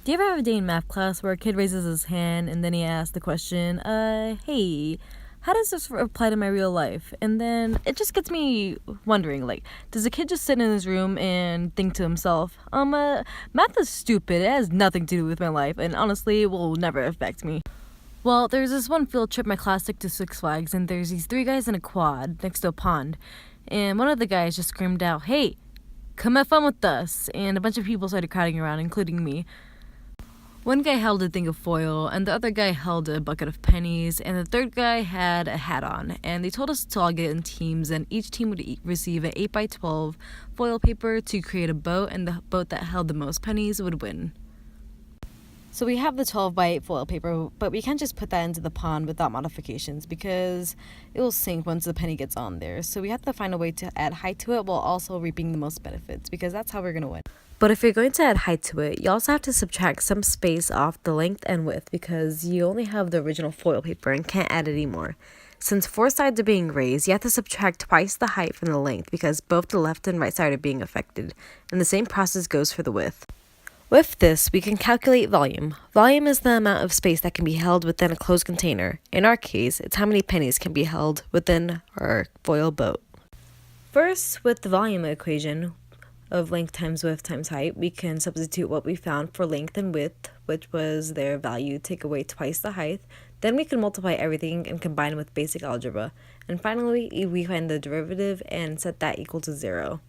Do you ever have a day in math class where a kid raises his hand and then he asks the question, hey, how does this apply to my real life? And then it just gets me wondering, like, does a kid just sit in his room and think to himself, math is stupid, it has nothing to do with my life, and honestly, it will never affect me. Well, there's this one field trip my class took to Six Flags, and there's these three guys in a quad next to a pond, and one of the guys just screamed out, hey, come have fun with us, and a bunch of people started crowding around, including me. One guy held a thing of foil, and the other guy held a bucket of pennies, and the third guy had a hat on. And they told us to all get in teams, and each team would receive an 8x12 foil paper to create a boat, and the boat that held the most pennies would win. So we have the 12x8 foil paper, but we can't just put that into the pond without modifications because it will sink once the penny gets on there. So we have to find a way to add height to it while also reaping the most benefits because that's how we're going to win. But if you're going to add height to it, you also have to subtract some space off the length and width because you only have the original foil paper and can't add any more. Since four sides are being raised, you have to subtract twice the height from the length because both the left and right side are being affected, and the same process goes for the width. With this, we can calculate volume. Volume is the amount of space that can be held within a closed container. In our case, it's how many pennies can be held within our foil boat. First, with the volume equation of length times width times height, we can substitute what we found for length and width, which was their value, take away twice the height. Then we can multiply everything and combine with basic algebra. And finally, we find the derivative and set that equal to 0.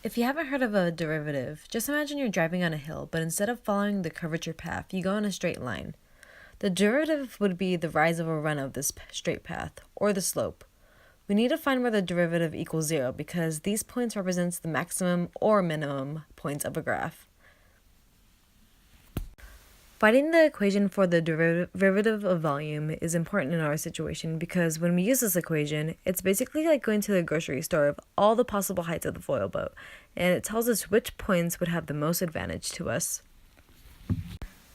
If you haven't heard of a derivative, just imagine you're driving on a hill, but instead of following the curvature path, you go in a straight line. The derivative would be the rise or run of this straight path, or the slope. We need to find where the derivative equals 0 because these points represents the maximum or minimum points of a graph. Finding the equation for the derivative of volume is important in our situation because when we use this equation, it's basically like going to the grocery store of all the possible heights of the foil boat, and it tells us which points would have the most advantage to us.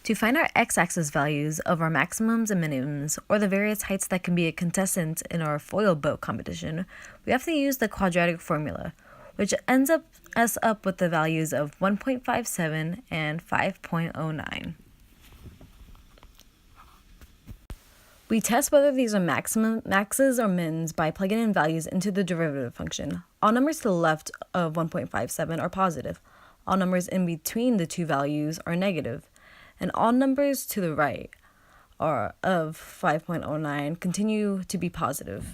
To find our x-axis values of our maximums and minimums, or the various heights that can be a contestant in our foil boat competition, we have to use the quadratic formula, which ends up with the values of 1.57 and 5.09. We test whether these are maxes or mins by plugging in values into the derivative function. All numbers to the left of 1.57 are positive. All numbers in between the two values are negative. And all numbers to the right of 5.09 continue to be positive.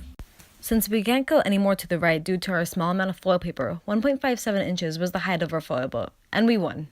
Since we can't go any more to the right due to our small amount of foil paper, 1.57 inches was the height of our foil boat, and we won.